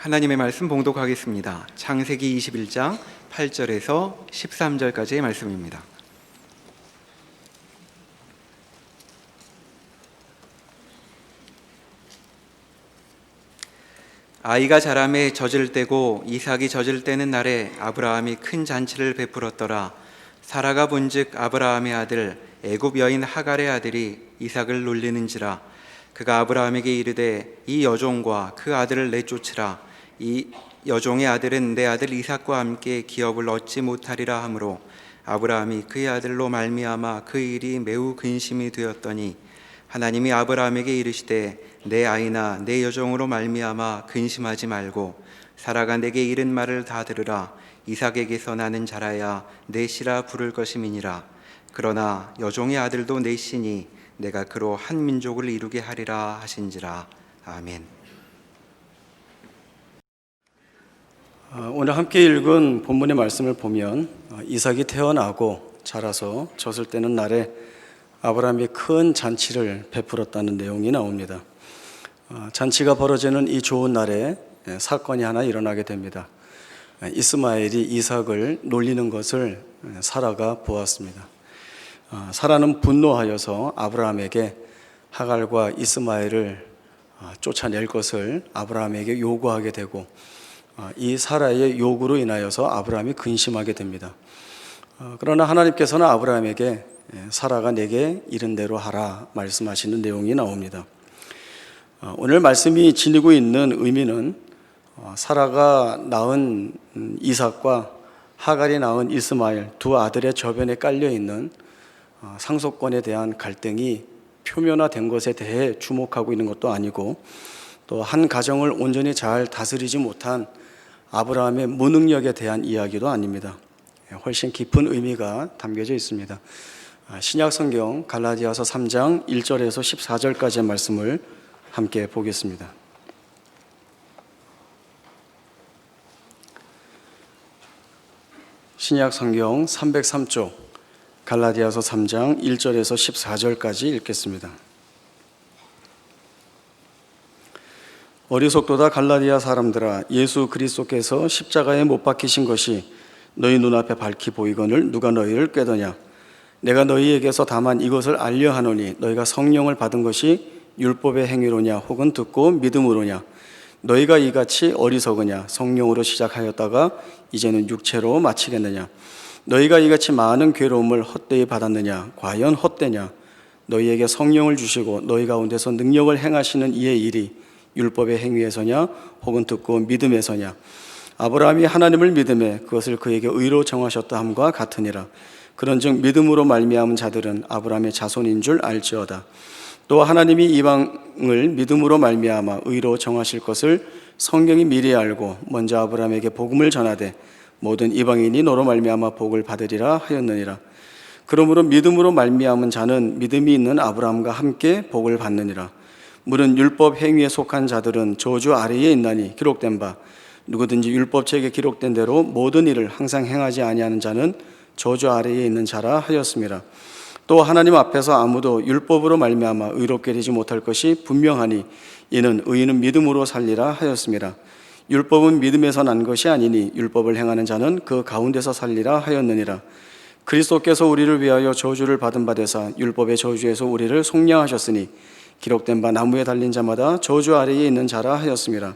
하나님의 말씀 봉독하겠습니다. 창세기 21장 8절에서 13절까지의 말씀입니다. 아이가 자라매 젖을 떼고 이삭이 젖을 떼는 날에 아브라함이 큰 잔치를 베풀었더라. 사라가 본즉 아브라함의 아들 애굽 여인 하갈의 아들이 이삭을 놀리는지라. 그가 아브라함에게 이르되 이 여종과 그 아들을 내쫓으라. 이 여종의 아들은 내 아들 이삭과 함께 기업을 얻지 못하리라 하므로 아브라함이 그의 아들로 말미암아 그 일이 매우 근심이 되었더니 하나님이 아브라함에게 이르시되 내 아이나 내 여종으로 말미암아 근심하지 말고 사라가 내게 이른 말을 다 들으라. 이삭에게서 나는 자라야 내 씨라 부를 것임이니라. 그러나 여종의 아들도 내 씨니 내가 그로 한 민족을 이루게 하리라 하신지라. 아멘. 오늘 함께 읽은 본문의 말씀을 보면 이삭이 태어나고 자라서 젖을 떼는 날에 아브라함이 큰 잔치를 베풀었다는 내용이 나옵니다. 잔치가 벌어지는 이 좋은 날에 사건이 하나 일어나게 됩니다. 이스마엘이 이삭을 놀리는 것을 사라가 보았습니다. 사라는 분노하여서 아브라함에게 하갈과 이스마엘을 쫓아낼 것을 아브라함에게 요구하게 되고 이 사라의 요구로 인하여서 아브라함이 근심하게 됩니다. 그러나 하나님께서는 아브라함에게 사라가 내게 이른 대로 하라 말씀하시는 내용이 나옵니다. 오늘 말씀이 지니고 있는 의미는 사라가 낳은 이삭과 하갈이 낳은 이스마엘 두 아들의 저변에 깔려있는 상속권에 대한 갈등이 표면화된 것에 대해 주목하고 있는 것도 아니고 또 한 가정을 온전히 잘 다스리지 못한 아브라함의 무능력에 대한 이야기도 아닙니다. 훨씬 깊은 의미가 담겨져 있습니다. 신약 성경 갈라디아서 3장 1절에서 14절까지의 말씀을 함께 보겠습니다. 신약 성경 303쪽 갈라디아서 3장 1절에서 14절까지 읽겠습니다. 어리석도다 갈라디아 사람들아, 예수 그리스도께서 십자가에 못 박히신 것이 너희 눈앞에 밝히 보이거늘 누가 너희를 꾀더냐. 내가 너희에게서 다만 이것을 알려 하노니 너희가 성령을 받은 것이 율법의 행위로냐 혹은 듣고 믿음으로냐. 너희가 이같이 어리석으냐. 성령으로 시작하였다가 이제는 육체로 마치겠느냐. 너희가 이같이 많은 괴로움을 헛되이 받았느냐. 과연 헛되냐. 너희에게 성령을 주시고 너희 가운데서 능력을 행하시는 이의 일이 율법의 행위에서냐 혹은 듣고 믿음에서냐. 아브라함이 하나님을 믿음에 그것을 그에게 의로 정하셨다 함과 같으니라. 그런즉 믿음으로 말미암은 자들은 아브라함의 자손인 줄 알지어다. 또 하나님이 이방을 믿음으로 말미암아 의로 정하실 것을 성경이 미리 알고 먼저 아브라함에게 복음을 전하되 모든 이방인이 너로 말미암아 복을 받으리라 하였느니라. 그러므로 믿음으로 말미암은 자는 믿음이 있는 아브라함과 함께 복을 받느니라. 물은 율법 행위에 속한 자들은 저주 아래에 있나니 기록된 바 누구든지 율법책에 기록된 대로 모든 일을 항상 행하지 아니하는 자는 저주 아래에 있는 자라 하였습니다. 또 하나님 앞에서 아무도 율법으로 말미암아 의롭게 되지 못할 것이 분명하니 이는 의인은 믿음으로 살리라 하였습니다. 율법은 믿음에서 난 것이 아니니 율법을 행하는 자는 그 가운데서 살리라 하였느니라. 그리스도께서 우리를 위하여 저주를 받은 바 되사 율법의 저주에서 우리를 속량하셨으니 기록된 바 나무에 달린 자마다 저주 아래에 있는 자라 하였습니다.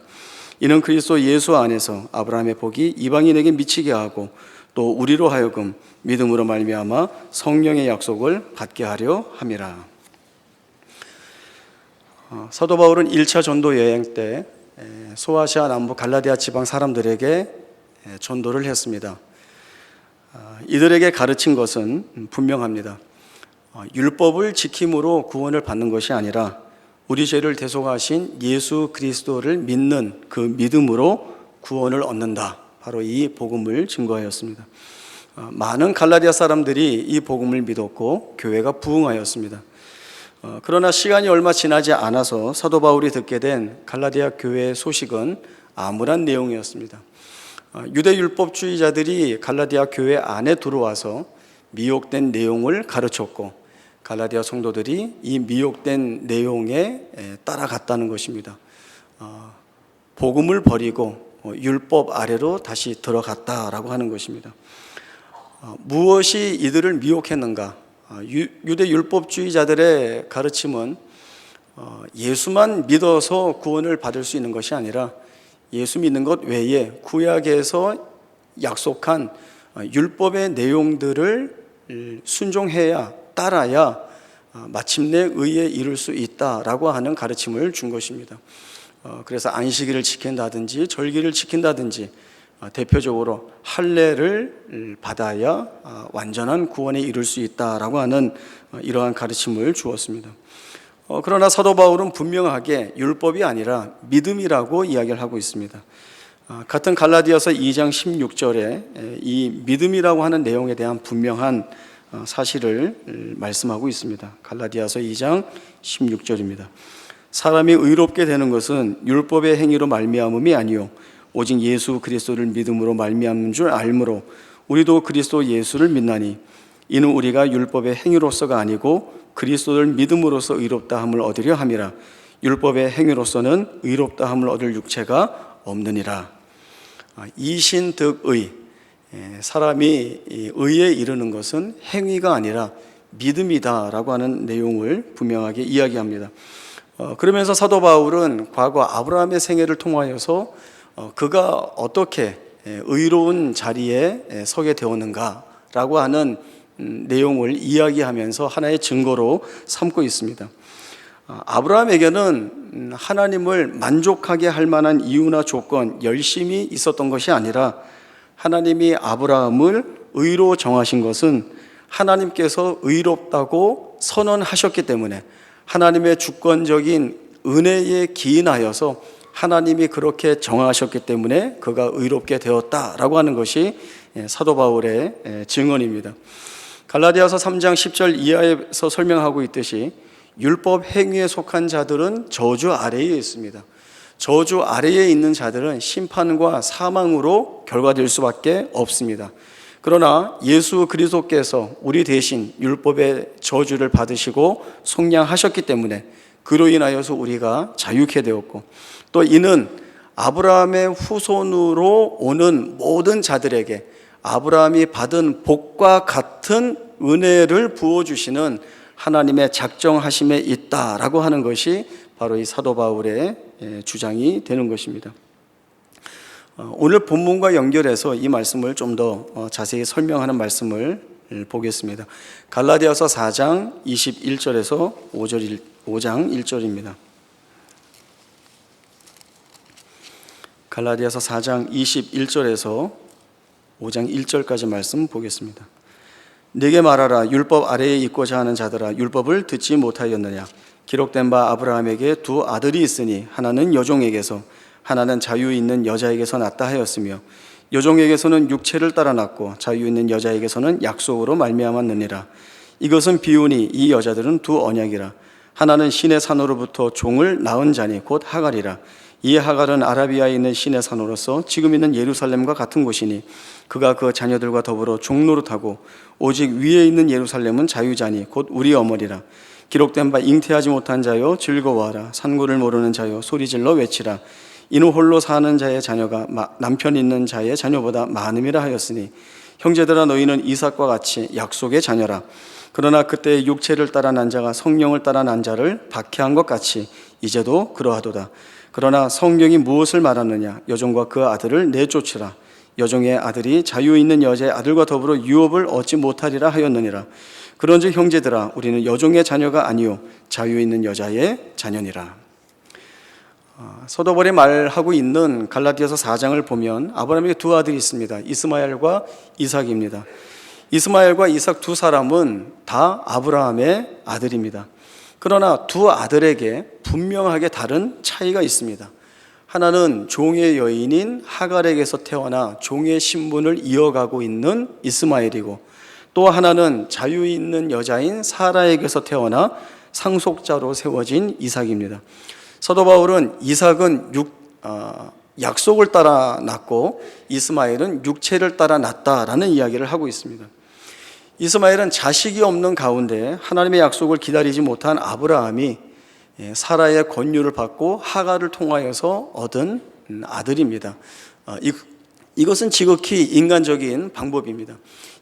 이는 그리스도 예수 안에서 아브라함의 복이 이방인에게 미치게 하고 또 우리로 하여금 믿음으로 말미암아 성령의 약속을 받게 하려 함이라. 사도 바울은 1차 전도 여행 때 소아시아 남부 갈라디아 지방 사람들에게 전도를 했습니다. 이들에게 가르친 것은 분명합니다. 율법을 지킴으로 구원을 받는 것이 아니라 우리 죄를 대속하신 예수 그리스도를 믿는 그 믿음으로 구원을 얻는다. 바로 이 복음을 증거하였습니다. 많은 갈라디아 사람들이 이 복음을 믿었고 교회가 부흥하였습니다. 그러나 시간이 얼마 지나지 않아서 사도 바울이 듣게 된 갈라디아 교회의 소식은 암울한 내용이었습니다. 유대 율법주의자들이 갈라디아 교회 안에 들어와서 미혹된 내용을 가르쳤고 갈라디아 성도들이 이 미혹된 내용에 따라갔다는 것입니다. 복음을 버리고 율법 아래로 다시 들어갔다라고 하는 것입니다. 무엇이 이들을 미혹했는가? 유대 율법주의자들의 가르침은 예수만 믿어서 구원을 받을 수 있는 것이 아니라 예수 믿는 것 외에 구약에서 약속한 율법의 내용들을 순종해야, 따라야 마침내 의에 이룰 수 있다라고 하는 가르침을 준 것입니다. 그래서 안식일을 지킨다든지 절기를 지킨다든지 대표적으로 할례를 받아야 완전한 구원에 이룰 수 있다라고 하는 이러한 가르침을 주었습니다. 그러나 사도 바울은 분명하게 율법이 아니라 믿음이라고 이야기를 하고 있습니다. 같은 갈라디아서 2장 16절에 이 믿음이라고 하는 내용에 대한 분명한 사실을 말씀하고 있습니다. 갈라디아서 2장 16절입니다. 사람이 의롭게 되는 것은 율법의 행위로 말미암음이 아니요 오직 예수 그리스도를 믿음으로 말미암는 줄 알므로 우리도 그리스도 예수를 믿나니 이는 우리가 율법의 행위로서가 아니고 그리스도를 믿음으로써 의롭다 함을 얻으려 함이라. 율법의 행위로서는 의롭다 함을 얻을 육체가 없느니라. 이신득의, 사람이 의에 이르는 것은 행위가 아니라 믿음이다라고 하는 내용을 분명하게 이야기합니다. 그러면서 사도 바울은 과거 아브라함의 생애를 통하여서 그가 어떻게 의로운 자리에 서게 되었는가라고 하는 내용을 이야기하면서 하나의 증거로 삼고 있습니다. 아브라함에게는 하나님을 만족하게 할 만한 이유나 조건, 열심이 있었던 것이 아니라 하나님이 아브라함을 의로 정하신 것은 하나님께서 의롭다고 선언하셨기 때문에 하나님의 주권적인 은혜에 기인하여서 하나님이 그렇게 정하셨기 때문에 그가 의롭게 되었다라고 하는 것이 사도 바울의 증언입니다. 갈라디아서 3장 10절 이하에서 설명하고 있듯이 율법 행위에 속한 자들은 저주 아래에 있습니다. 저주 아래에 있는 자들은 심판과 사망으로 결과될 수밖에 없습니다. 그러나 예수 그리스도께서 우리 대신 율법의 저주를 받으시고 속량하셨기 때문에 그로 인하여서 우리가 자유케 되었고, 또 이는 아브라함의 후손으로 오는 모든 자들에게 아브라함이 받은 복과 같은 은혜를 부어주시는 하나님의 작정하심에 있다라고 하는 것이 바로 이 사도 바울의 주장이 되는 것입니다. 오늘 본문과 연결해서 이 말씀을 좀 더 자세히 설명하는 말씀을 보겠습니다. 갈라디아서 4장 21절에서 5장 1절입니다. 갈라디아서 4장 21절에서 5장 1절까지 말씀 보겠습니다. 네게 말하라. 율법 아래에 있고자 하는 자들아, 율법을 듣지 못하였느냐? 기록된 바 아브라함에게 두 아들이 있으니 하나는 여종에게서 하나는 자유 있는 여자에게서 났다 하였으며 여종에게서는 육체를 따라 났고 자유 있는 여자에게서는 약속으로 말미암았느니라. 이것은 비유니 이 여자들은 두 언약이라. 하나는 신의 산으로부터 종을 낳은 자니 곧 하갈이라. 이 하갈은 아라비아에 있는 신의 산으로서 지금 있는 예루살렘과 같은 곳이니 그가 그 자녀들과 더불어 종노릇하고 오직 위에 있는 예루살렘은 자유자니 곧 우리 어머니라. 기록된 바 잉태하지 못한 자여 즐거워하라. 산고를 모르는 자여 소리질러 외치라. 이는 홀로 사는 자의 자녀가 남편 있는 자의 자녀보다 많음이라 하였으니 형제들아 너희는 이삭과 같이 약속의 자녀라. 그러나 그때 육체를 따라 난 자가 성령을 따라 난 자를 박해한 것 같이 이제도 그러하도다. 그러나 성경이 무엇을 말하느냐? 여종과 그 아들을 내쫓으라. 여종의 아들이 자유 있는 여자의 아들과 더불어 유업을 얻지 못하리라 하였느니라. 그런즉 형제들아 우리는 여종의 자녀가 아니요 자유 있는 여자의 자녀니라. 사도 바울이 말하고 있는 갈라디아서 4장을 보면 아브라함에게 두 아들이 있습니다. 이스마엘과 이삭입니다. 이스마엘과 이삭 두 사람은 다 아브라함의 아들입니다. 그러나 두 아들에게 분명하게 다른 차이가 있습니다. 하나는 종의 여인인 하갈에게서 태어나 종의 신분을 이어가고 있는 이스마엘이고, 또 하나는 자유 있는 여자인 사라에게서 태어나 상속자로 세워진 이삭입니다. 사도 바울은 이삭은 약속을 따라 낳고 이스마엘은 육체를 따라 낳았다라는 이야기를 하고 있습니다. 이스마엘은 자식이 없는 가운데 하나님의 약속을 기다리지 못한 아브라함이 사라의 권유를 받고 하갈을 통하여서 얻은 아들입니다. 이것은 지극히 인간적인 방법입니다.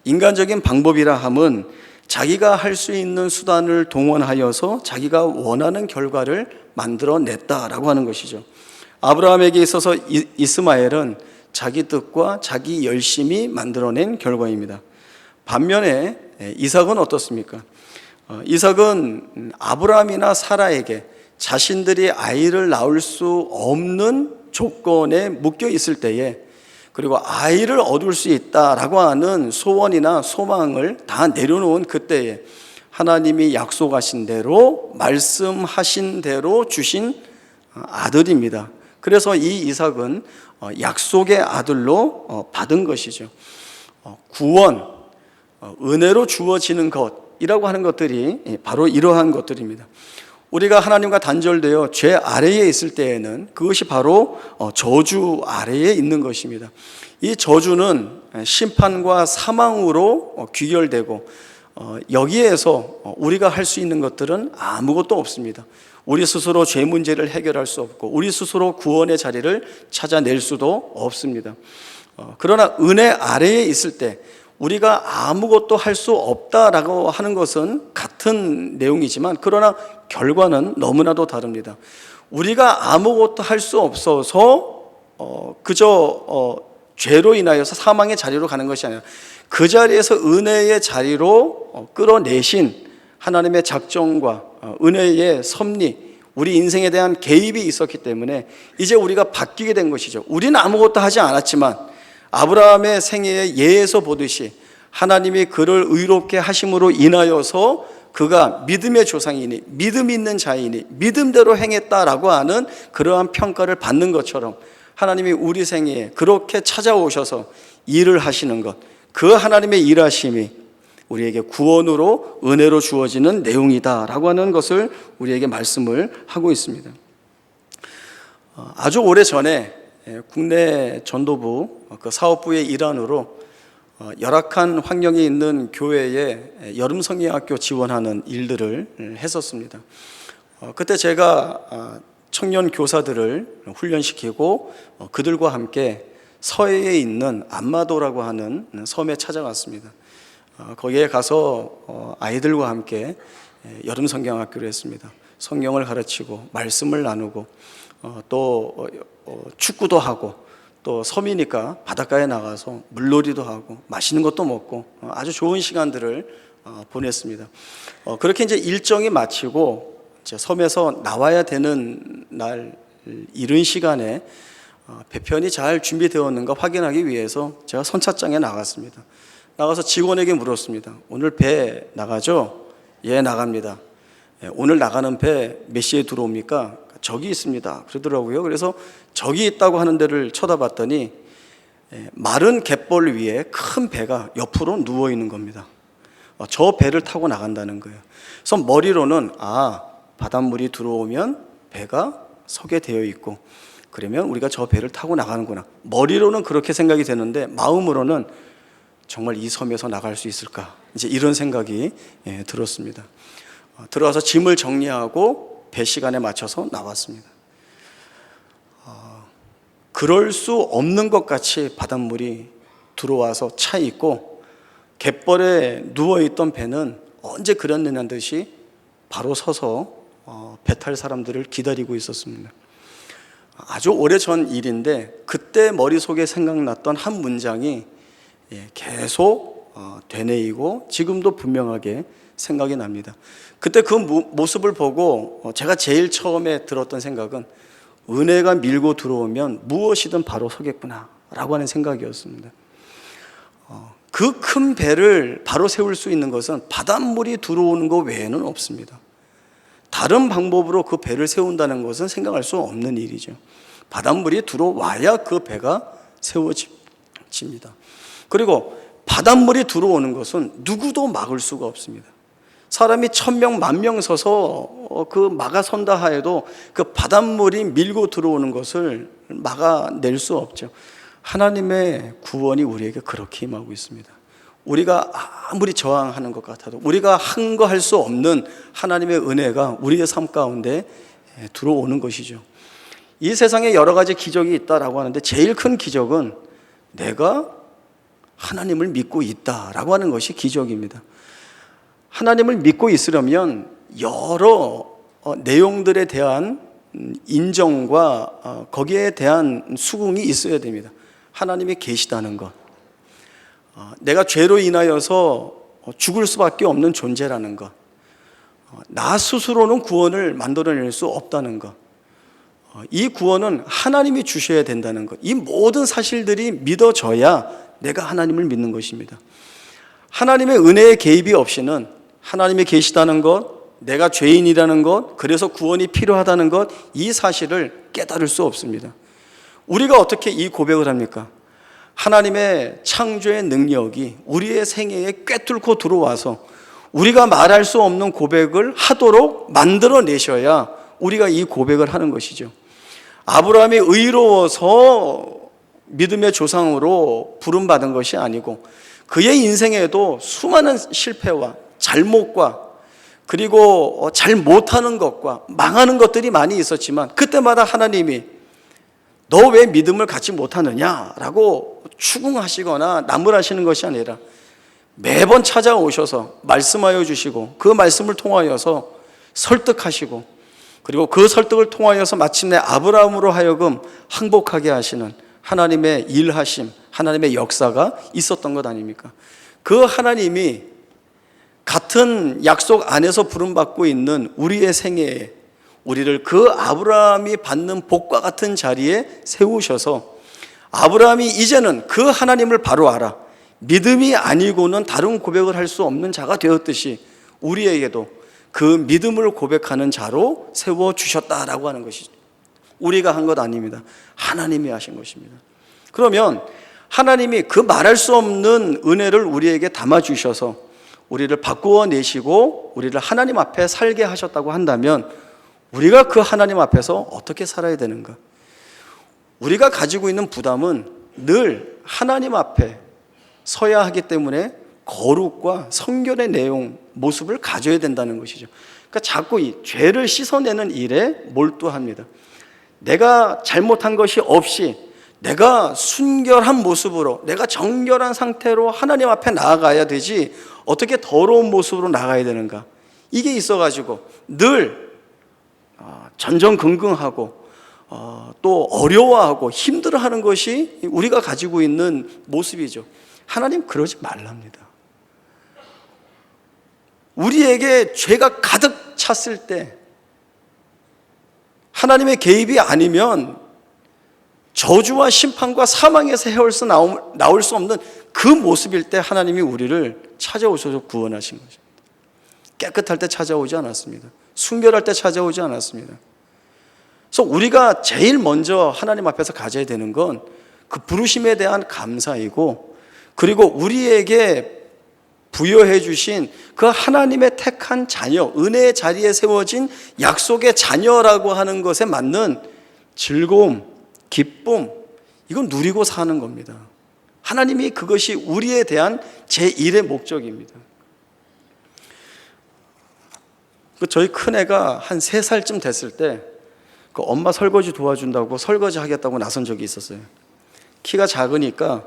인간적인 방법이라 함은 자기가 할 수 있는 수단을 동원하여서 자기가 원하는 결과를 만들어냈다라고 하는 것이죠. 아브라함에게 있어서 이스마엘은 자기 뜻과 자기 열심이 만들어낸 결과입니다. 반면에 이삭은 어떻습니까? 이삭은 아브라함이나 사라에게 자신들이 아이를 낳을 수 없는 조건에 묶여 있을 때에, 그리고 아이를 얻을 수 있다라고 하는 소원이나 소망을 다 내려놓은 그때에 하나님이 약속하신 대로, 말씀하신 대로 주신 아들입니다. 그래서 이 이삭은 약속의 아들로 받은 것이죠. 구원, 은혜로 주어지는 것이라고 하는 것들이 바로 이러한 것들입니다. 우리가 하나님과 단절되어 죄 아래에 있을 때에는 그것이 바로 저주 아래에 있는 것입니다. 이 저주는 심판과 사망으로 귀결되고, 여기에서 우리가 할 수 있는 것들은 아무것도 없습니다. 우리 스스로 죄 문제를 해결할 수 없고, 우리 스스로 구원의 자리를 찾아낼 수도 없습니다. 그러나 은혜 아래에 있을 때 우리가 아무것도 할 수 없다라고 하는 것은 같은 내용이지만, 그러나 결과는 너무나도 다릅니다. 우리가 아무것도 할 수 없어서 그저 죄로 인하여서 사망의 자리로 가는 것이 아니라, 그 자리에서 은혜의 자리로 끌어내신 하나님의 작정과 은혜의 섭리, 우리 인생에 대한 개입이 있었기 때문에 이제 우리가 바뀌게 된 것이죠. 우리는 아무것도 하지 않았지만 아브라함의 생애의 예에서 보듯이 하나님이 그를 의롭게 하심으로 인하여서 그가 믿음의 조상이니, 믿음 있는 자이니, 믿음대로 행했다라고 하는 그러한 평가를 받는 것처럼, 하나님이 우리 생애에 그렇게 찾아오셔서 일을 하시는 것, 그 하나님의 일하심이 우리에게 구원으로, 은혜로 주어지는 내용이다라고 하는 것을 우리에게 말씀을 하고 있습니다. 아주 오래전에 국내 전도부 그 사업부의 일환으로 열악한 환경에 있는 교회에 여름 성경학교 지원하는 일들을 했었습니다. 그때 제가 청년 교사들을 훈련시키고 그들과 함께 서해에 있는 안마도라고 하는 섬에 찾아갔습니다. 거기에 가서 아이들과 함께 여름 성경학교를 했습니다. 성경을 가르치고 말씀을 나누고 또 축구도 하고, 또 섬이니까 바닷가에 나가서 물놀이도 하고 맛있는 것도 먹고 아주 좋은 시간들을 보냈습니다. 그렇게 이제 일정이 마치고 이제 섬에서 나와야 되는 날 이른 시간에 배편이 잘 준비되었는가 확인하기 위해서 제가 선착장에 나갔습니다. 나가서 직원에게 물었습니다. 오늘 배 나가죠? 예, 나갑니다. 오늘 나가는 배 몇 시에 들어옵니까? 저기 있습니다. 그러더라고요. 그래서 저기 있다고 하는 데를 쳐다봤더니 마른 갯벌 위에 큰 배가 옆으로 누워 있는 겁니다. 저 배를 타고 나간다는 거예요. 그래서 머리로는 바닷물이 들어오면 배가 서게 되어 있고, 그러면 우리가 저 배를 타고 나가는구나. 머리로는 그렇게 생각이 되는데 마음으로는 정말 이 섬에서 나갈 수 있을까? 이제 이런 생각이 들었습니다. 들어와서 짐을 정리하고 배 시간에 맞춰서 나왔습니다. 그럴 수 없는 것 같이 바닷물이 들어와서 차 있고, 갯벌에 누워있던 배는 언제 그랬느냐는 듯이 바로 서서 배 탈 사람들을 기다리고 있었습니다. 아주 오래전 일인데 그때 머릿속에 생각났던 한 문장이 계속 되뇌이고 지금도 분명하게 생각이 납니다. 그때 그 모습을 보고 제가 제일 처음에 들었던 생각은, 은혜가 밀고 들어오면 무엇이든 바로 서겠구나 라고 하는 생각이었습니다. 그 큰 배를 바로 세울 수 있는 것은 바닷물이 들어오는 것 외에는 없습니다. 다른 방법으로 그 배를 세운다는 것은 생각할 수 없는 일이죠. 바닷물이 들어와야 그 배가 세워집니다. 그리고 바닷물이 들어오는 것은 누구도 막을 수가 없습니다. 사람이 1000명, 10,000명 서서 그 막아선다 하여도 그 바닷물이 밀고 들어오는 것을 막아낼 수 없죠. 하나님의 구원이 우리에게 그렇게 임하고 있습니다. 우리가 아무리 저항하는 것 같아도, 우리가 한 거 할 수 없는 하나님의 은혜가 우리의 삶 가운데 들어오는 것이죠. 이 세상에 여러 가지 기적이 있다라고 하는데 제일 큰 기적은 내가 하나님을 믿고 있다라고 하는 것이 기적입니다. 하나님을 믿고 있으려면 여러 내용들에 대한 인정과 거기에 대한 수긍이 있어야 됩니다. 하나님이 계시다는 것, 내가 죄로 인하여서 죽을 수밖에 없는 존재라는 것, 나 스스로는 구원을 만들어낼 수 없다는 것, 이 구원은 하나님이 주셔야 된다는 것, 이 모든 사실들이 믿어져야 내가 하나님을 믿는 것입니다. 하나님의 은혜의 개입이 없이는 하나님이 계시다는 것, 내가 죄인이라는 것, 그래서 구원이 필요하다는 것, 이 사실을 깨달을 수 없습니다. 우리가 어떻게 이 고백을 합니까? 하나님의 창조의 능력이 우리의 생애에 꿰뚫고 들어와서 우리가 말할 수 없는 고백을 하도록 만들어내셔야 우리가 이 고백을 하는 것이죠. 아브라함이 의로워서 믿음의 조상으로 부름받은 것이 아니고 그의 인생에도 수많은 실패와 잘못과 그리고 잘 못하는 것과 망하는 것들이 많이 있었지만 그때마다 하나님이 너 왜 믿음을 갖지 못하느냐라고 추궁하시거나 나무라시는 것이 아니라 매번 찾아오셔서 말씀하여 주시고 그 말씀을 통하여서 설득하시고 그리고 그 설득을 통하여서 마침내 아브라함으로 하여금 항복하게 하시는 하나님의 일하심, 하나님의 역사가 있었던 것 아닙니까? 그 하나님이 같은 약속 안에서 부름받고 있는 우리의 생애에 우리를 그 아브라함이 받는 복과 같은 자리에 세우셔서 아브라함이 이제는 그 하나님을 바로 알아 믿음이 아니고는 다른 고백을 할 수 없는 자가 되었듯이 우리에게도 그 믿음을 고백하는 자로 세워주셨다라고 하는 것이죠. 우리가 한 것 아닙니다. 하나님이 하신 것입니다. 그러면 하나님이 그 말할 수 없는 은혜를 우리에게 담아주셔서 우리를 바꾸어 내시고 우리를 하나님 앞에 살게 하셨다고 한다면 우리가 그 하나님 앞에서 어떻게 살아야 되는가? 우리가 가지고 있는 부담은 늘 하나님 앞에 서야 하기 때문에 거룩과 성결의 내용, 모습을 가져야 된다는 것이죠. 그러니까 자꾸 이 죄를 씻어내는 일에 몰두합니다. 내가 잘못한 것이 없이 내가 순결한 모습으로 내가 정결한 상태로 하나님 앞에 나아가야 되지 어떻게 더러운 모습으로 나가야 되는가? 이게 있어가지고 늘 전전긍긍하고 또 어려워하고 힘들어하는 것이 우리가 가지고 있는 모습이죠. 하나님 그러지 말랍니다. 우리에게 죄가 가득 찼을 때 하나님의 개입이 아니면 저주와 심판과 사망에서 헤어서 나올 수 없는 그 모습일 때 하나님이 우리를 찾아오셔서 구원하신 것입니다. 깨끗할 때 찾아오지 않았습니다. 순결할 때 찾아오지 않았습니다. 그래서 우리가 제일 먼저 하나님 앞에서 가져야 되는 건 그 부르심에 대한 감사이고 그리고 우리에게 부여해 주신 그 하나님의 택한 자녀, 은혜의 자리에 세워진 약속의 자녀라고 하는 것에 맞는 즐거움, 기쁨, 이건 누리고 사는 겁니다. 하나님이 그것이 우리에 대한 제1의 목적입니다. 저희 큰애가 한 3살쯤 됐을 때 그 엄마 설거지 도와준다고 설거지 하겠다고 나선 적이 있었어요. 키가 작으니까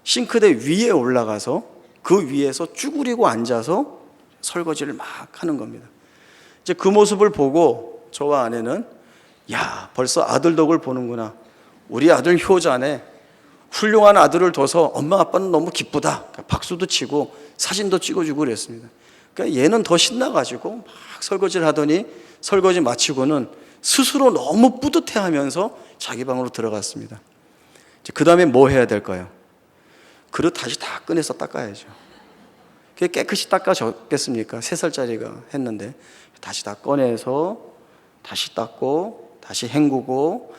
싱크대 위에 올라가서 그 위에서 쭈그리고 앉아서 설거지를 막 하는 겁니다. 이제 그 모습을 보고 저와 아내는 야, 벌써 아들 덕을 보는구나. 우리 아들 효자네. 훌륭한 아들을 둬서 엄마 아빠는 너무 기쁘다. 박수도 치고 사진도 찍어주고 그랬습니다. 그러니까 얘는 더 신나가지고 막 설거지를 하더니 설거지 마치고는 스스로 너무 뿌듯해하면서 자기 방으로 들어갔습니다. 그 다음에 뭐 해야 될까요? 그릇 다시 다 꺼내서 닦아야죠. 그게 깨끗이 닦아졌겠습니까? 3살짜리가 했는데 다시 다 꺼내서 다시 닦고 다시 헹구고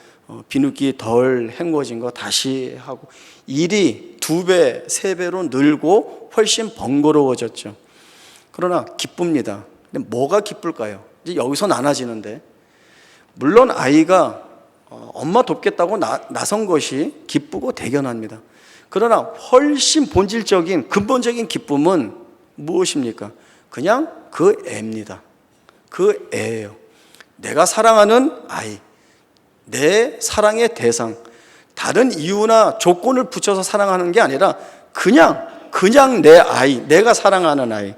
비누기 덜 헹궈진 거 다시 하고 일이 2배, 3배로 늘고 훨씬 번거로워졌죠. 그러나 기쁩니다. 근데 뭐가 기쁠까요? 이제 여기서 나눠지는데 물론 아이가 엄마 돕겠다고 나선 것이 기쁘고 대견합니다. 그러나 훨씬 본질적인 근본적인 기쁨은 무엇입니까? 그냥 그 애입니다. 그 애예요. 내가 사랑하는 아이, 내 사랑의 대상, 다른 이유나 조건을 붙여서 사랑하는 게 아니라 그냥 내 아이, 내가 사랑하는 아이,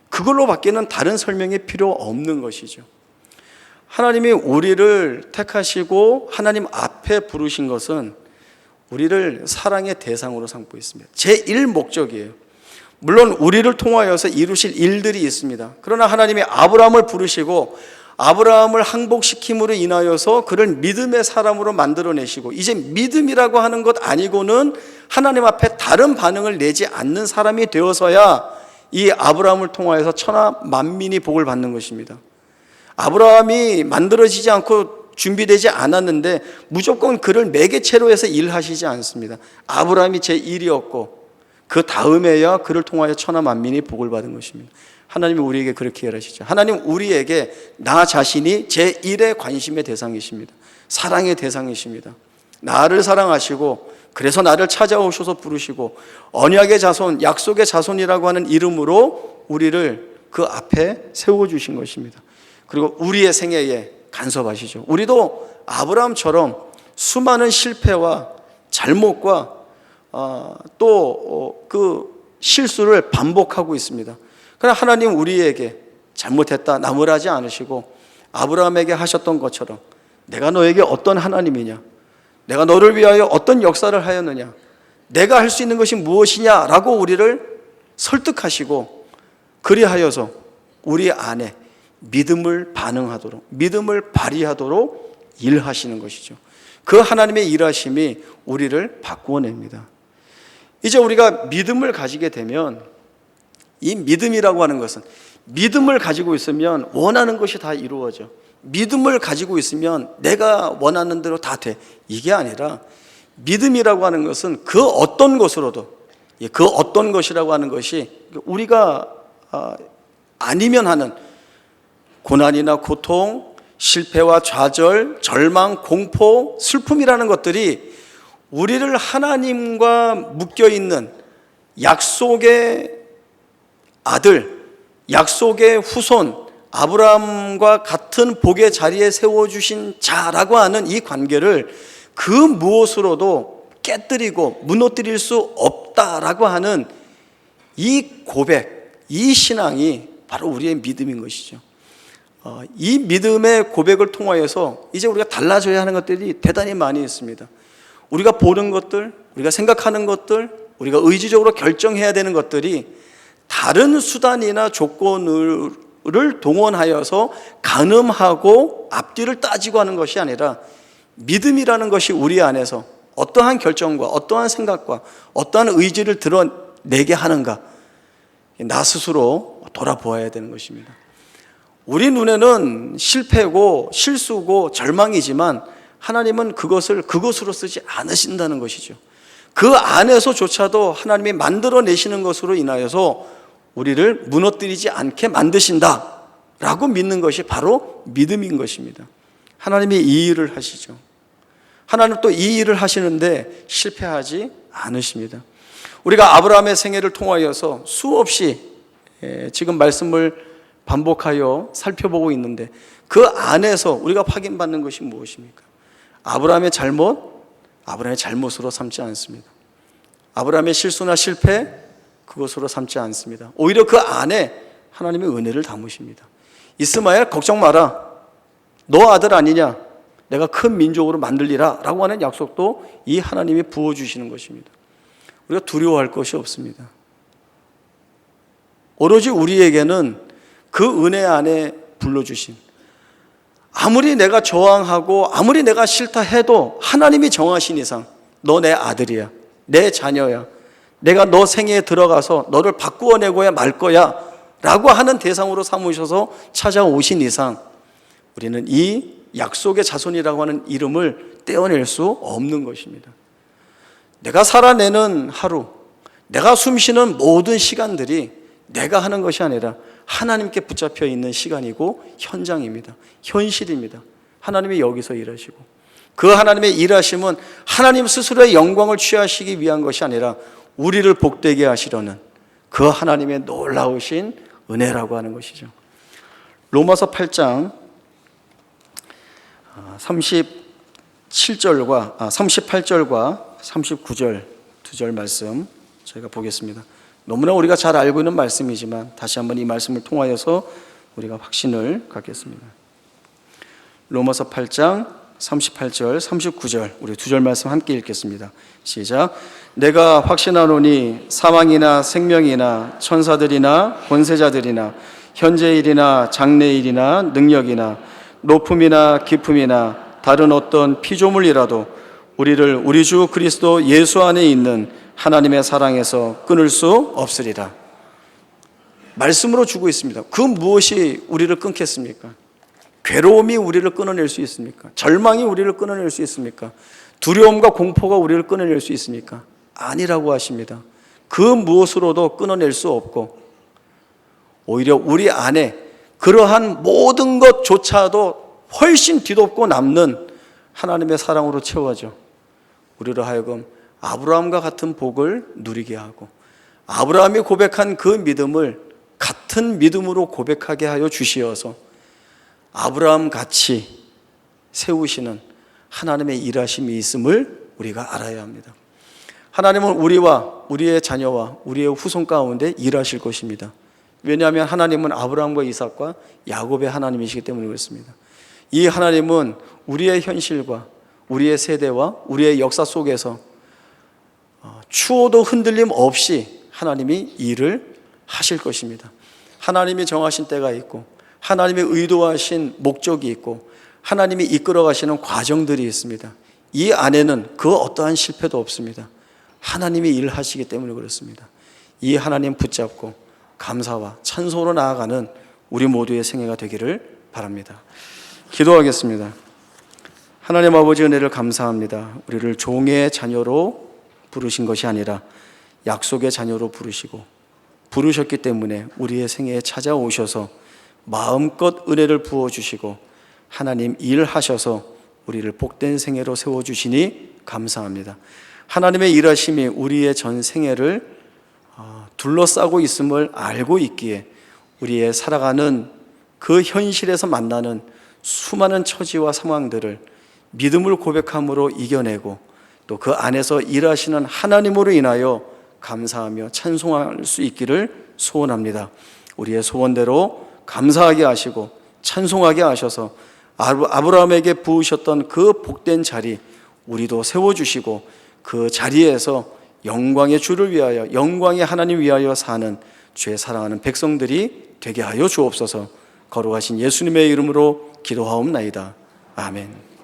그걸로 밖에는 다른 설명이 필요 없는 것이죠. 하나님이 우리를 택하시고 하나님 앞에 부르신 것은 우리를 사랑의 대상으로 삼고 있습니다. 제1목적이에요. 물론 우리를 통하여서 이루실 일들이 있습니다. 그러나 하나님이 아브라함을 부르시고 아브라함을 항복시킴으로 인하여서 그를 믿음의 사람으로 만들어내시고, 이제 믿음이라고 하는 것 아니고는 하나님 앞에 다른 반응을 내지 않는 사람이 되어서야 이 아브라함을 통하여서 천하 만민이 복을 받는 것입니다. 아브라함이 만들어지지 않고 준비되지 않았는데 무조건 그를 매개체로 해서 일하시지 않습니다. 아브라함이 제1이었고 그 다음에야 그를 통하여 천하 만민이 복을 받은 것입니다. 하나님이 우리에게 그렇게 일하시죠. 하나님 우리에게 나 자신이 제1의 관심의 대상이십니다. 사랑의 대상이십니다. 나를 사랑하시고 그래서 나를 찾아오셔서 부르시고 언약의 자손, 약속의 자손이라고 하는 이름으로 우리를 그 앞에 세워주신 것입니다. 그리고 우리의 생애에 간섭하시죠. 우리도 아브라함처럼 수많은 실패와 잘못과 또 그 실수를 반복하고 있습니다. 그러나 하나님 우리에게 잘못했다 나무라지 않으시고 아브라함에게 하셨던 것처럼 내가 너에게 어떤 하나님이냐, 내가 너를 위하여 어떤 역사를 하였느냐, 내가 할 수 있는 것이 무엇이냐라고 우리를 설득하시고 그리하여서 우리 안에 믿음을 반응하도록, 믿음을 발휘하도록 일하시는 것이죠. 그 하나님의 일하심이 우리를 바꾸어냅니다. 이제 우리가 믿음을 가지게 되면, 이 믿음이라고 하는 것은 믿음을 가지고 있으면 원하는 것이 다 이루어져. 믿음을 가지고 있으면 내가 원하는 대로 다 돼. 이게 아니라 믿음이라고 하는 것은 그 어떤 것으로도, 그 어떤 것이라고 하는 것이 우리가 아니면 하는 고난이나 고통, 실패와 좌절, 절망, 공포, 슬픔이라는 것들이 우리를 하나님과 묶여있는 약속의 아들, 약속의 후손, 아브라함과 같은 복의 자리에 세워주신 자라고 하는 이 관계를 그 무엇으로도 깨뜨리고 무너뜨릴 수 없다라고 하는 이 고백, 이 신앙이 바로 우리의 믿음인 것이죠. 이 믿음의 고백을 통하여서 이제 우리가 달라져야 하는 것들이 대단히 많이 있습니다. 우리가 보는 것들, 우리가 생각하는 것들, 우리가 의지적으로 결정해야 되는 것들이 다른 수단이나 조건을 동원하여서 가늠하고 앞뒤를 따지고 하는 것이 아니라 믿음이라는 것이 우리 안에서 어떠한 결정과 어떠한 생각과 어떠한 의지를 드러내게 하는가, 나 스스로 돌아보아야 되는 것입니다. 우리 눈에는 실패고 실수고 절망이지만 하나님은 그것으로 쓰지 않으신다는 것이죠. 그 안에서조차도 하나님이 만들어내시는 것으로 인하여서 우리를 무너뜨리지 않게 만드신다라고 믿는 것이 바로 믿음인 것입니다. 하나님이 이 일을 하시죠. 하나님 또 이 일을 하시는데 실패하지 않으십니다. 우리가 아브라함의 생애를 통하여서 수없이 지금 말씀을 반복하여 살펴보고 있는데 그 안에서 우리가 확인받는 것이 무엇입니까? 아브라함의 잘못으로 삼지 않습니다. 아브라함의 실수나 실패, 그것으로 삼지 않습니다. 오히려 그 안에 하나님의 은혜를 담으십니다. 이스마엘 걱정 마라, 너 아들 아니냐, 내가 큰 민족으로 만들리라 라고 하는 약속도 이 하나님이 부어주시는 것입니다. 우리가 두려워할 것이 없습니다. 오로지 우리에게는 그 은혜 안에 불러주신, 아무리 내가 저항하고 아무리 내가 싫다 해도 하나님이 정하신 이상 너 내 아들이야, 내 자녀야, 내가 너 생애에 들어가서 너를 바꾸어내고야 말 거야 라고 하는 대상으로 삼으셔서 찾아오신 이상 우리는 이 약속의 자손이라고 하는 이름을 떼어낼 수 없는 것입니다. 내가 살아내는 하루, 내가 숨쉬는 모든 시간들이 내가 하는 것이 아니라 하나님께 붙잡혀 있는 시간이고 현장입니다. 현실입니다. 하나님이 여기서 일하시고 그 하나님의 일하심은 하나님 스스로의 영광을 취하시기 위한 것이 아니라 우리를 복되게 하시려는 그 하나님의 놀라우신 은혜라고 하는 것이죠. 로마서 8장 38절과 39절 두 절 말씀 저희가 보겠습니다. 너무나 우리가 잘 알고 있는 말씀이지만 다시 한번 이 말씀을 통하여서 우리가 확신을 갖겠습니다. 로마서 8장 38절 39절 우리 두 절 말씀 함께 읽겠습니다. 시작. 내가 확신하노니 사망이나 생명이나 천사들이나 권세자들이나 현재일이나 장래일이나 능력이나 높음이나 깊음이나 다른 어떤 피조물이라도 우리를 우리 주 그리스도 예수 안에 있는 하나님의 사랑에서 끊을 수 없으리라. 말씀으로 주고 있습니다. 그 무엇이 우리를 끊겠습니까? 괴로움이 우리를 끊어낼 수 있습니까? 절망이 우리를 끊어낼 수 있습니까? 두려움과 공포가 우리를 끊어낼 수 있습니까? 아니라고 하십니다. 그 무엇으로도 끊어낼 수 없고 오히려 우리 안에 그러한 모든 것조차도 훨씬 뒤덮고 남는 하나님의 사랑으로 채워져 우리로 하여금 아브라함과 같은 복을 누리게 하고 아브라함이 고백한 그 믿음을 같은 믿음으로 고백하게 하여 주시어서 아브라함 같이 세우시는 하나님의 일하심이 있음을 우리가 알아야 합니다. 하나님은 우리와 우리의 자녀와 우리의 후손 가운데 일하실 것입니다. 왜냐하면 하나님은 아브라함과 이삭과 야곱의 하나님이시기 때문에 그렇습니다. 이 하나님은 우리의 현실과 우리의 세대와 우리의 역사 속에서 추호도 흔들림 없이 하나님이 일을 하실 것입니다. 하나님이 정하신 때가 있고 하나님의 의도하신 목적이 있고 하나님이 이끌어 가시는 과정들이 있습니다. 이 안에는 그 어떠한 실패도 없습니다. 하나님이 일하시기 때문에 그렇습니다. 이 하나님 붙잡고 감사와 찬송으로 나아가는 우리 모두의 생애가 되기를 바랍니다. 기도하겠습니다. 하나님 아버지 은혜를 감사합니다. 우리를 종의 자녀로 부르신 것이 아니라 약속의 자녀로 부르셨기 때문에 우리의 생애에 찾아오셔서 마음껏 은혜를 부어주시고 하나님 일하셔서 우리를 복된 생애로 세워주시니 감사합니다. 하나님의 일하심이 우리의 전 생애를 둘러싸고 있음을 알고 있기에 우리의 살아가는 그 현실에서 만나는 수많은 처지와 상황들을 믿음을 고백함으로 이겨내고 또 그 안에서 일하시는 하나님으로 인하여 감사하며 찬송할 수 있기를 소원합니다. 우리의 소원대로 감사하게 하시고 찬송하게 하셔서 아브라함에게 부으셨던 그 복된 자리 우리도 세워주시고 그 자리에서 영광의 주를 위하여 영광의 하나님 위하여 사는 주의 사랑하는 백성들이 되게 하여 주옵소서. 거룩하신 예수님의 이름으로 기도하옵나이다. 아멘.